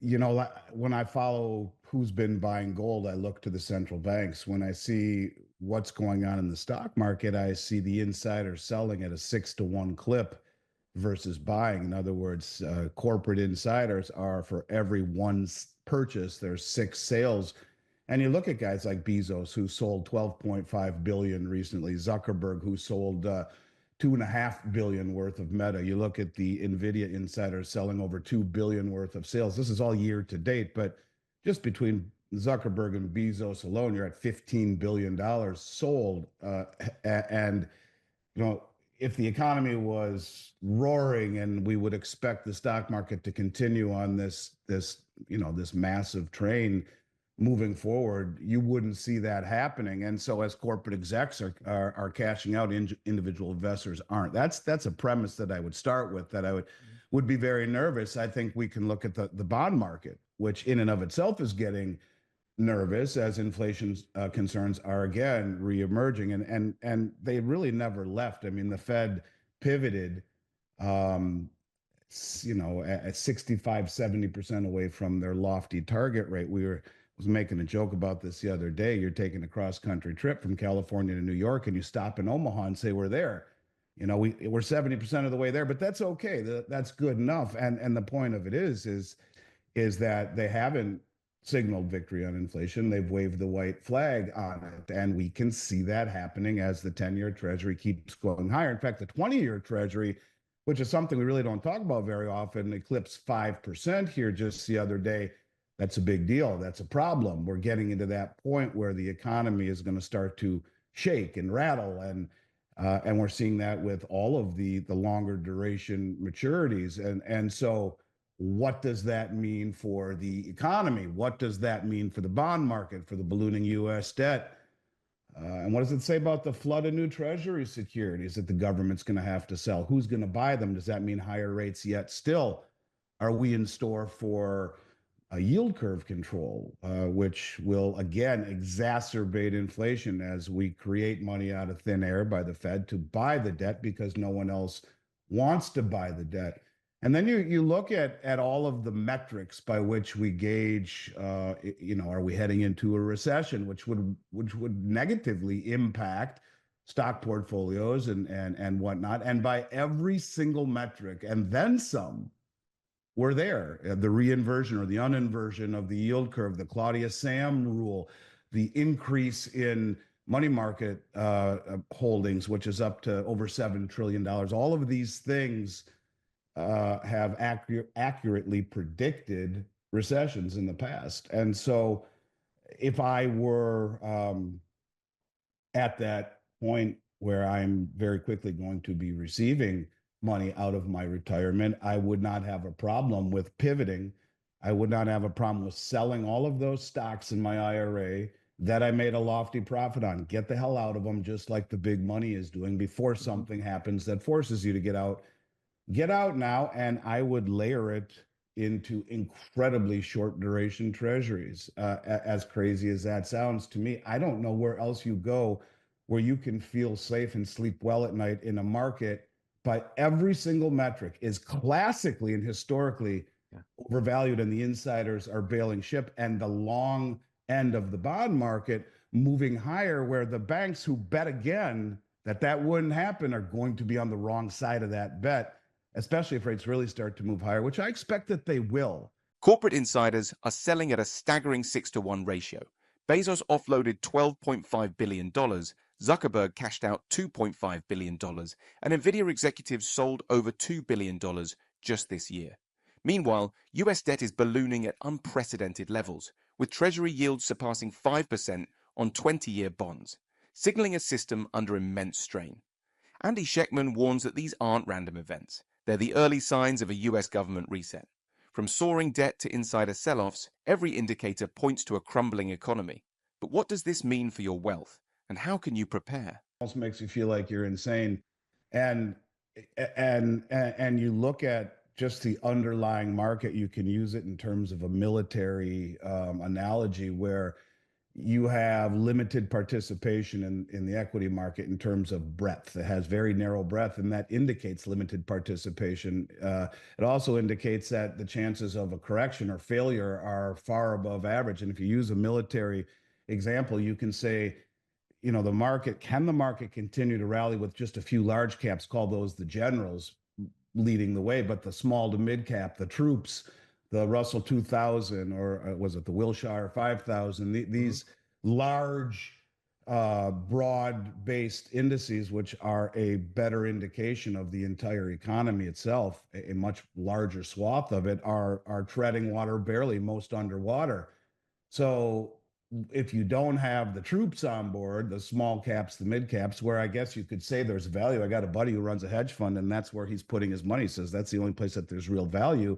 when I follow who's been buying gold, I look to the central banks. When I see what's going on in the stock market, I see the insiders selling at a 6-to-1 clip versus buying. In other words, corporate insiders are for every one purchase, there's six sales. And you look at guys like Bezos, who sold 12.5 billion recently, Zuckerberg, who sold 2.5 billion worth of Meta. You look at the Nvidia insiders selling over 2 billion worth of sales. This is all year to date, but just between Zuckerberg and Bezos alone, you're at $15 billion sold. And you know, if the economy was roaring and we would expect the stock market to continue on this massive train moving forward, you wouldn't see that happening. And so as corporate execs are cashing out, individual investors aren't. That's a premise that I would start with, that I would be very nervous. I think we can look at the bond market, which in and of itself is getting nervous as inflation concerns are again reemerging, and they really never left. I mean, the Fed pivoted, um, at 65-70% away from their lofty target rate. Was making a joke about this the other day. You're taking a cross country trip from California to New York, and you stop in Omaha and say we're there. We're 70% of the way there, but that's okay. That's good enough. And the point of it is that they haven't signaled victory on inflation. They've waved the white flag on it. And we can see that happening as the 10-year Treasury keeps going higher. In fact, the 20-year Treasury, which is something we really don't talk about very often, eclipsed 5% here just the other day. That's a big deal. That's a problem. We're getting into that point where the economy is going to start to shake and rattle. And we're seeing that with all of the longer duration maturities. And so what does that mean for the economy? What does that mean for the bond market, for the ballooning U.S. debt? And what does it say about the flood of new Treasury securities that the government's going to have to sell? Who's going to buy them? Does that mean higher rates yet still? Are we in store for a yield curve control, which will again exacerbate inflation as we create money out of thin air by the Fed to buy the debt because no one else wants to buy the debt? And then you look at all of the metrics by which we gauge, are we heading into a recession, which would negatively impact stock portfolios and whatnot. And by every single metric, and then some, we're there. The reinversion or the uninversion of the yield curve, the Claudia Sam rule, the increase in money market holdings, which is up to over $7 trillion. All of these things have accurately predicted recessions in the past. And so if I were at that point where I'm very quickly going to be receiving money out of my retirement, I would not have a problem with pivoting. I would not have a problem with selling all of those stocks in my IRA that I made a lofty profit on. Get the hell out of them, just like the big money is doing, before something happens that forces you to get out. Get out now, and I would layer it into incredibly short duration treasuries. As crazy as that sounds to me, I don't know where else you go where you can feel safe and sleep well at night in a market by every single metric is classically and historically overvalued, and the insiders are bailing ship, and the long end of the bond market moving higher, where the banks who bet again that wouldn't happen are going to be on the wrong side of that bet, especially if rates really start to move higher, which I expect that they will. Corporate insiders are selling at a staggering 6-to-1 ratio. Bezos offloaded $12.5 billion, Zuckerberg cashed out $2.5 billion, and Nvidia executives sold over $2 billion just this year. Meanwhile, US debt is ballooning at unprecedented levels, with Treasury yields surpassing 5% on 20-year bonds, signaling a system under immense strain. Andy Schectman warns that these aren't random events. They're the early signs of a US government reset. From soaring debt to insider sell-offs, every indicator points to a crumbling economy. But what does this mean for your wealth, and how can you prepare? It almost makes you feel like you're insane. And and you look at just the underlying market, you can use it in terms of a military analogy where you have limited participation in the equity market in terms of breadth. It has very narrow breadth, and that indicates limited participation. It also indicates that the chances of a correction or failure are far above average. And if you use a military example, you can say, the market continue to rally with just a few large caps, call those the generals leading the way, but the small to mid cap, the troops, the Russell 2000, or was it the Wilshire 5000, these large, broad based indices, which are a better indication of the entire economy itself, a much larger swath of it, are treading water barely, most underwater. So if you don't have the troops on board, the small caps, the mid caps, where I guess you could say there's value. I got a buddy who runs a hedge fund, and that's where he's putting his money. He says that's the only place that there's real value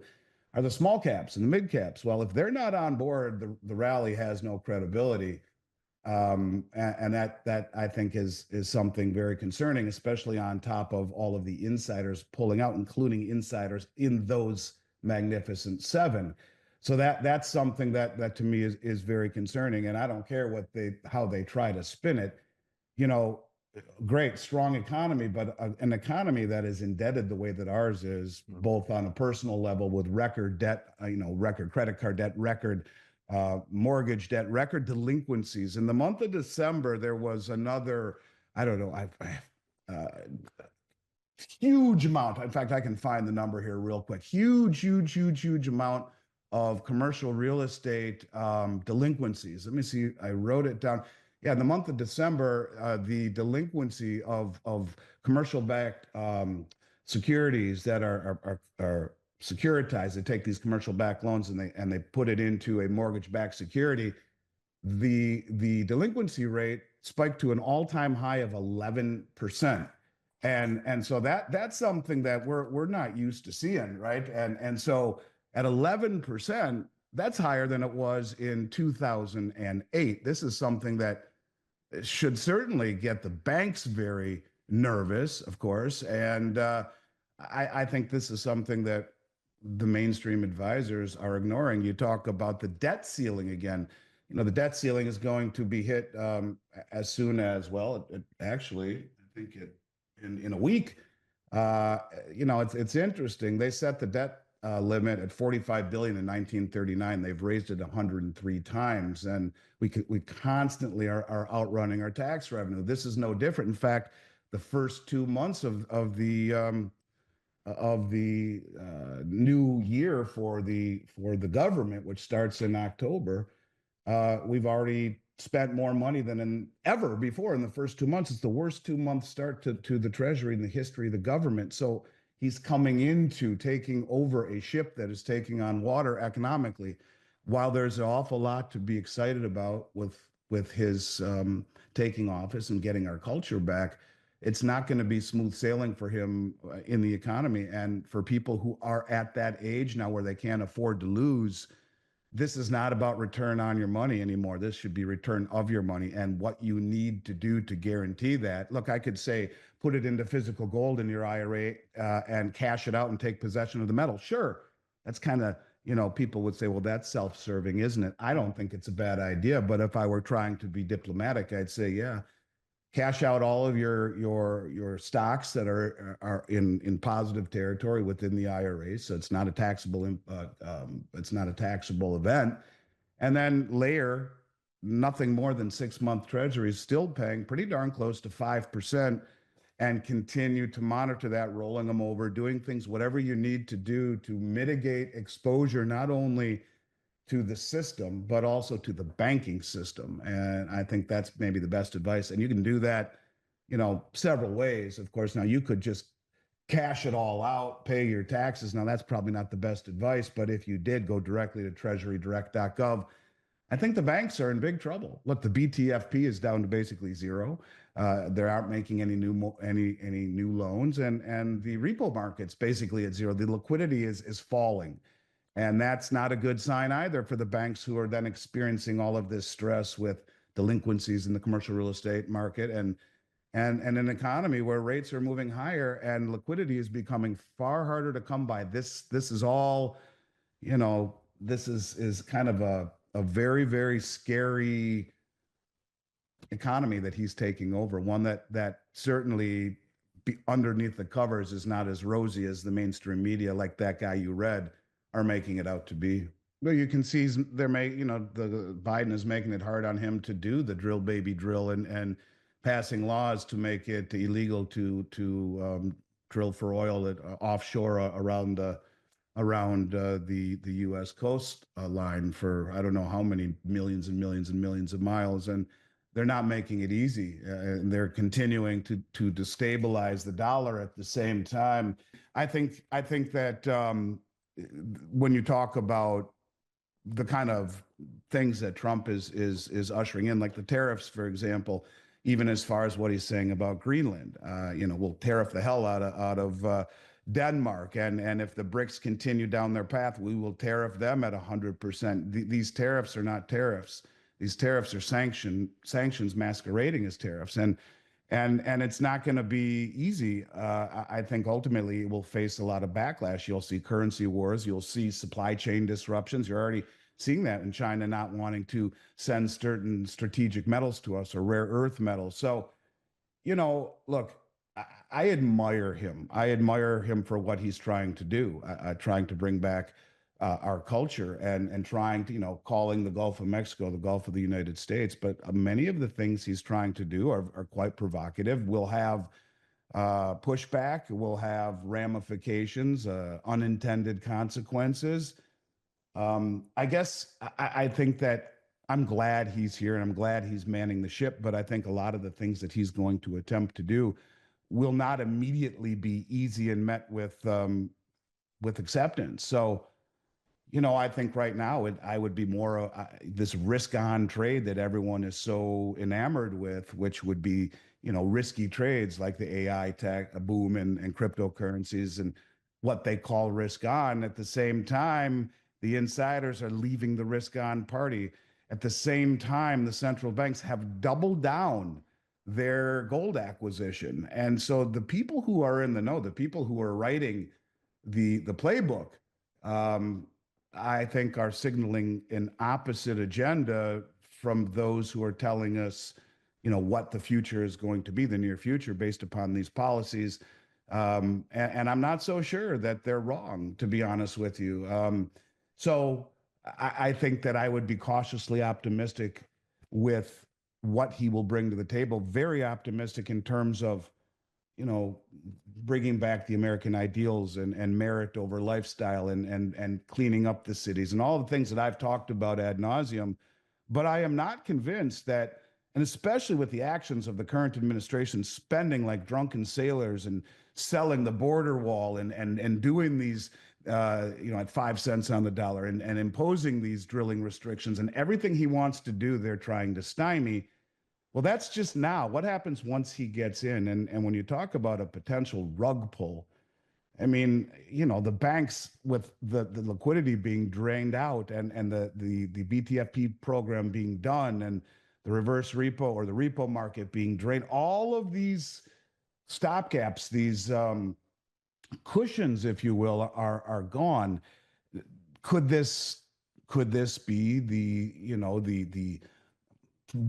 are the small caps and the mid caps. Well, if they're not on board, the rally has no credibility. And that I think is something very concerning, especially on top of all of the insiders pulling out, including insiders in those magnificent seven. So that's something that to me is very concerning. And I don't care how they try to spin it. You know, great, strong economy, but an economy that is indebted the way that ours is, both on a personal level with record debt, record credit card debt, record mortgage debt, record delinquencies. In the month of December, there was another, I don't know, uh, huge amount. In fact, I can find the number here real quick. Huge amount of commercial real estate delinquencies. Let me see. I wrote it down. Yeah, in the month of December, the delinquency of commercial-backed securities that are securitized. They take these commercial-backed loans and they put it into a mortgage-backed security. The delinquency rate spiked to an all-time high of 11%. And so that's something that we're not used to seeing, right? And so at 11%, that's higher than it was in 2008. This is something that should certainly get the banks very nervous, of course. And I think this is something that the mainstream advisors are ignoring. You talk about the debt ceiling again. The debt ceiling is going to be hit as soon as, well, it actually, I think in a week. It's interesting. They set the debt limit at 45 billion in 1939. They've raised it 103 times, and we constantly are outrunning our tax revenue. This is no different. In fact, the first 2 months of the new year for the government, which starts in October, we've already spent more money than ever before in the first 2 months. It's the worst 2 month start to the Treasury in the history of the government. So he's coming into taking over a ship that is taking on water economically. While there's an awful lot to be excited about with his taking office and getting our culture back, it's not going to be smooth sailing for him in the economy. And for people who are at that age now where they can't afford to lose, this is not about return on your money anymore. This should be return of your money and what you need to do to guarantee that. Look, I could say put it into physical gold in your IRA and cash it out and take possession of the metal. Sure, that's kind of, people would say, well, that's self-serving, isn't it? I don't think it's a bad idea. But if I were trying to be diplomatic, I'd say, yeah, cash out all of your stocks that are in positive territory within the IRA, so it's not a taxable event, and then layer nothing more than 6 month treasuries, still paying pretty darn close to 5%, and continue to monitor that, rolling them over, doing things, whatever you need to do to mitigate exposure, not only to the system, but also to the banking system. And I think that's maybe the best advice. And you can do that, several ways. Of course, now you could just cash it all out, pay your taxes. Now that's probably not the best advice, but if you did go directly to treasurydirect.gov, I think the banks are in big trouble. Look, the BTFP is down to basically zero. They aren't making any new loans, and the repo market's basically at zero. The liquidity is falling. And that's not a good sign either for the banks, who are then experiencing all of this stress with delinquencies in the commercial real estate market and an economy where rates are moving higher and liquidity is becoming far harder to come by. This is all, this is kind of a very, very scary economy that he's taking over, one that certainly underneath the covers is not as rosy as the mainstream media, like that guy you read, are making it out to be. Well, you can see they're making, the Biden is making it hard on him to do the drill baby drill and passing laws to make it illegal to drill for oil offshore around the U.S. coast line for I don't know how many millions and millions and millions of miles, and they're not making it easy, and they're continuing to destabilize the dollar at the same time. I think that when you talk about the kind of things that Trump is ushering in, like the tariffs, for example, even as far as what he's saying about Greenland. We'll tariff the hell out of Denmark, and if the BRICS continue down their path, we will tariff them at 100%. These tariffs are not tariffs. These tariffs are sanctions masquerading as tariffs, and it's not going to be easy. I think ultimately it will face a lot of backlash. You'll see currency wars. You'll see supply chain disruptions. You're already seeing that in China not wanting to send certain strategic metals to us or rare earth metals. So, look, I admire him. I admire him for what he's trying to do, trying to bring back our culture and trying to, calling the Gulf of Mexico the Gulf of the United States. But many of the things he's trying to do are quite provocative. We'll have pushback, we'll have ramifications, unintended consequences. I guess I think that I'm glad he's here and I'm glad he's manning the ship, but I think a lot of the things that he's going to attempt to do will not immediately be easy and met with acceptance. So, I think right now I would be more this risk-on trade that everyone is so enamored with, which would be, risky trades like the AI tech boom and cryptocurrencies and what they call risk-on. At the same time, the insiders are leaving the risk-on party. At the same time, the central banks have doubled down their gold acquisition. And so the people who are in the know, the people who are writing the playbook, I think are signaling an opposite agenda from those who are telling us, what the future is going to be, the near future, based upon these policies. And I'm not so sure that they're wrong, to be honest with you. So I think that I would be cautiously optimistic with what he will bring to the table. Very optimistic in terms of, bringing back the American ideals and merit over lifestyle and cleaning up the cities and all the things that I've talked about ad nauseum. But I am not convinced that, and especially with the actions of the current administration spending like drunken sailors and selling the border wall and doing these, at 5 cents on the dollar and imposing these drilling restrictions and everything he wants to do, they're trying to stymie. Well, that's just now. What happens once he gets in? And when you talk about a potential rug pull, I mean, the banks with the liquidity being drained out and the BTFP program being done and the reverse repo or the repo market being drained, all of these stopgaps, these cushions, if you will, are gone. Could this be the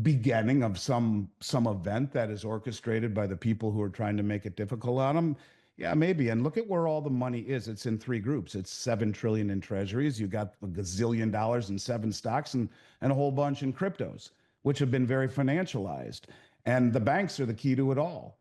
beginning of some event that is orchestrated by the people who are trying to make it difficult on them? Yeah, maybe. And look at where all the money is. It's in three groups. It's 7 trillion in treasuries. You got a gazillion dollars in 7 stocks and a whole bunch in cryptos, which have been very financialized. And the banks are the key to it all.